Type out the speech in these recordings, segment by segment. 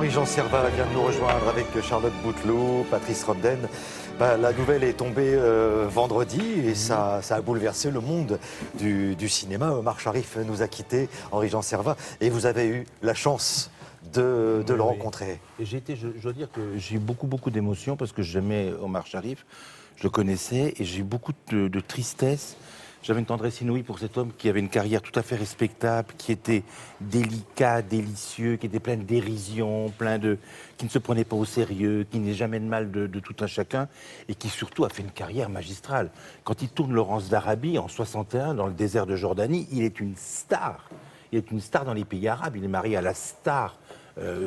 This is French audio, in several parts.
Henri-Jean Servat vient de nous rejoindre avec Charlotte Bouteloup, Patrice Robden. La nouvelle est tombée vendredi et ça a bouleversé le monde du cinéma. Omar Sharif nous a quittés, Henri-Jean Servat, et vous avez eu la chance de le rencontrer. Et je dois dire que j'ai eu beaucoup d'émotions parce que j'aimais Omar Sharif, je le connaissais et j'ai eu beaucoup de tristesse. J'avais une tendresse inouïe pour cet homme qui avait une carrière tout à fait respectable, qui était délicat, délicieux, qui était plein de dérision, qui ne se prenait pas au sérieux, qui n'est jamais de mal de tout un chacun, et qui surtout a fait une carrière magistrale. Quand il tourne Laurence d'Arabie en 61 dans le désert de Jordanie, il est une star. Il est une star dans les pays arabes. Il est marié à la star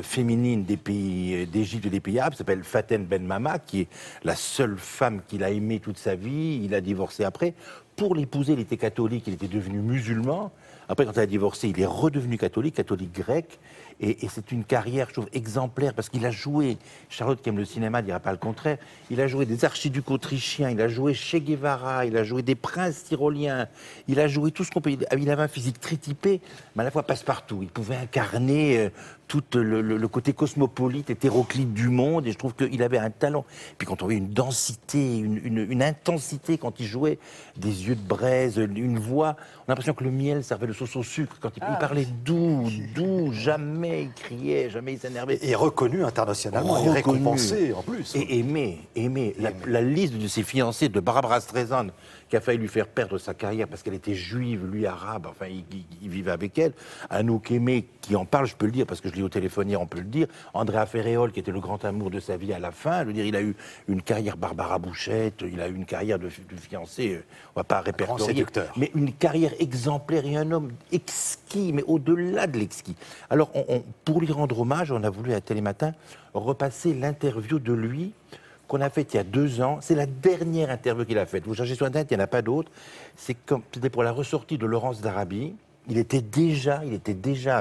féminine des pays d'Égypte et des pays arabes, s'appelle Faten Ben Mama, qui est la seule femme qu'il a aimée toute sa vie. Il a divorcé après. Pour l'épouser, il était catholique, il était devenu musulman. Après, quand il a divorcé, il est redevenu catholique grec. Et c'est une carrière, je trouve, exemplaire, parce qu'il a joué, Charlotte qui aime le cinéma ne dira pas le contraire, il a joué des archiducs autrichiens, il a joué Che Guevara, il a joué des princes tyroliens, il a joué tout ce qu'on peut... Il avait un physique très typé, mais à la fois passe-partout. Il pouvait incarner tout le côté cosmopolite, hétéroclite du monde, et je trouve qu'il avait un talent. Puis quand on voit une densité, une intensité quand il jouait, des yeux de braise, une voix, on a l'impression que le miel servait de sauce au sucre. Quand il parlait doux, jamais il criait, jamais il s'énervait. Et reconnu internationalement, et récompensé en plus. Et aimé. La liste de ses fiancés, de Barbara Streisand, qui a failli lui faire perdre sa carrière parce qu'elle était juive, lui arabe, enfin il vivait avec elle. Anouk Aimé, qui en parle, je peux le dire, parce que je l'ai au téléphone hier, on peut le dire. Andrea Ferréol, qui était le grand amour de sa vie à la fin. Je veux dire, il a eu une carrière Barbara Bouchette, il a eu une carrière de fiancé, on va pas répertorier, mais une carrière exemplaire et un homme exquis, mais au-delà de l'exquis. Alors, pour lui rendre hommage, on a voulu à Télématin repasser l'interview de lui qu'on a faite il y a 2 ans. C'est la dernière interview qu'il a faite. Vous cherchez sur Internet, il n'y en a pas d'autres. C'était pour la ressortie de Laurence d'Arabie. Il était déjà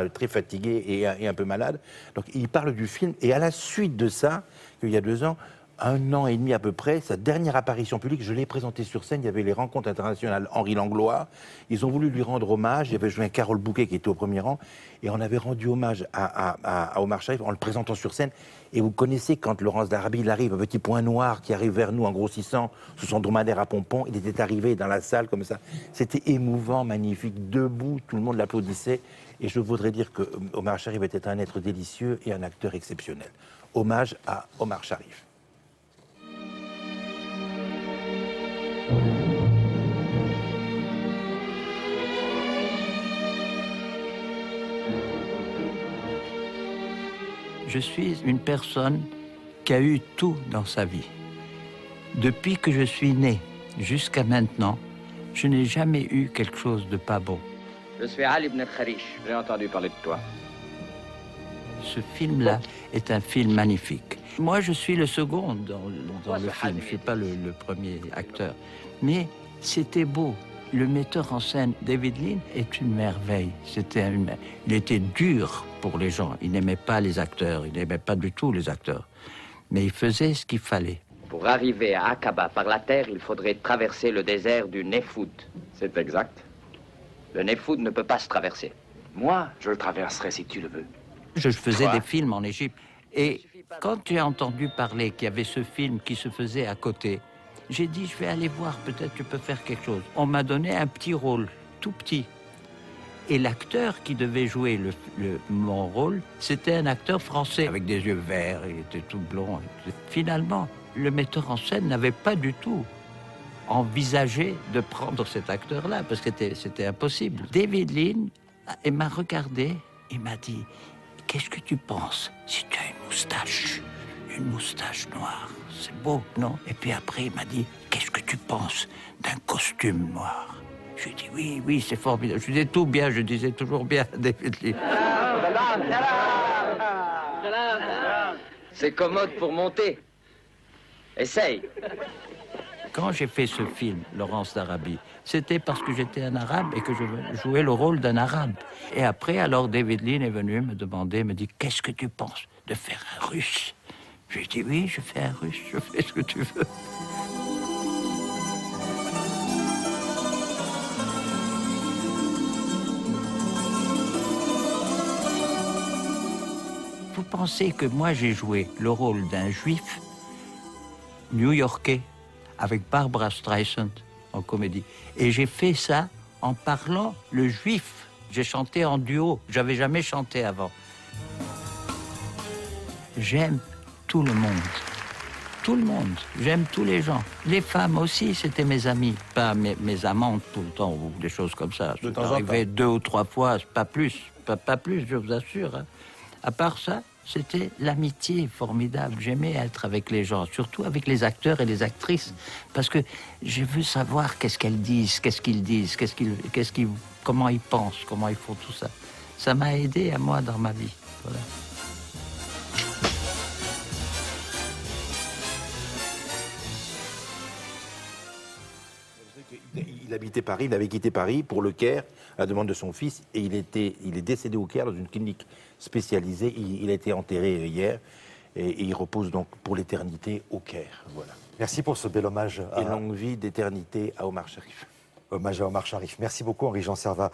très fatigué et un peu malade. Donc, il parle du film. Et à la suite de ça, il y a 2 ans, 1 an et demi à peu près, sa dernière apparition publique, je l'ai présentée sur scène, il y avait les rencontres internationales Henri Langlois, ils ont voulu lui rendre hommage, il y avait joué Carole Bouquet qui était au premier rang, et on avait rendu hommage à Omar Sharif en le présentant sur scène, et vous connaissez quand Laurence d'Arabie, il arrive, un petit point noir qui arrive vers nous en grossissant, sous son dromadaire à pompons, il était arrivé dans la salle comme ça, c'était émouvant, magnifique, debout, tout le monde l'applaudissait, et je voudrais dire que Omar Sharif était un être délicieux et un acteur exceptionnel. Hommage à Omar Sharif. Je suis une personne qui a eu tout dans sa vie. Depuis que je suis né jusqu'à maintenant, je n'ai jamais eu quelque chose de pas bon. Je suis Ali ibn Kharish. J'ai entendu parler de toi. Ce film-là est un film magnifique. Moi, je suis le second dans le film. Je ne suis pas le premier acteur. Mais c'était beau. Le metteur en scène, David Lean, est une merveille. Il était dur pour les gens. Il n'aimait pas les acteurs. Il n'aimait pas du tout les acteurs. Mais il faisait ce qu'il fallait. Pour arriver à Aqaba par la terre, il faudrait traverser le désert du Nefoud. C'est exact. Le Nefoud ne peut pas se traverser. Moi, je le traverserai si tu le veux. Je faisais des films en Égypte. Et quand tu as entendu parler qu'il y avait ce film qui se faisait à côté, j'ai dit, je vais aller voir, peut-être tu peux faire quelque chose. On m'a donné un petit rôle, tout petit. Et l'acteur qui devait jouer mon rôle, c'était un acteur français, avec des yeux verts, il était tout blond. Finalement, le metteur en scène n'avait pas du tout envisagé de prendre cet acteur-là, parce que c'était impossible. David Lean m'a regardé et m'a dit, qu'est-ce que tu penses si tu as une moustache noire? C'est beau, non? Et puis après, il m'a dit, qu'est-ce que tu penses d'un costume noir? Je lui ai dit, oui, c'est formidable. Je disais tout bien, je disais toujours bien, David Lean. C'est commode pour monter. Essaye. Quand j'ai fait ce film, Laurence d'Arabie, c'était parce que j'étais un arabe et que je jouais le rôle d'un arabe. Et après, alors, David Lean est venu me demander, me dit, qu'est-ce que tu penses de faire un russe? Je lui ai dit, oui, je fais un russe, je fais ce que tu veux. pensez que moi j'ai joué le rôle d'un juif new-yorkais avec Barbara Streisand en comédie. Et j'ai fait ça en parlant le juif. J'ai chanté en duo, j'avais jamais chanté avant. J'aime tout le monde. Tout le monde. J'aime tous les gens. Les femmes aussi, c'était mes amies. Pas mes amantes tout le temps ou des choses comme ça. De temps en temps. Arrivé 2 ou 3 fois, pas plus. Pas plus, je vous assure. Hein. À part ça, c'était l'amitié formidable. J'aimais être avec les gens, surtout avec les acteurs et les actrices. Parce que je veux savoir qu'est-ce qu'elles disent, qu'est-ce qu'ils disent, comment ils pensent, comment ils font tout ça. Ça m'a aidé à moi dans ma vie. Voilà. Il habitait Paris, il avait quitté Paris pour le Caire à la demande de son fils et il est décédé au Caire dans une clinique spécialisée. Il a été enterré hier et il repose donc pour l'éternité au Caire. Voilà. Merci pour ce bel hommage Et longue vie d'éternité à Omar Sharif. Hommage à Omar Sharif. Merci beaucoup Henri-Jean Servat.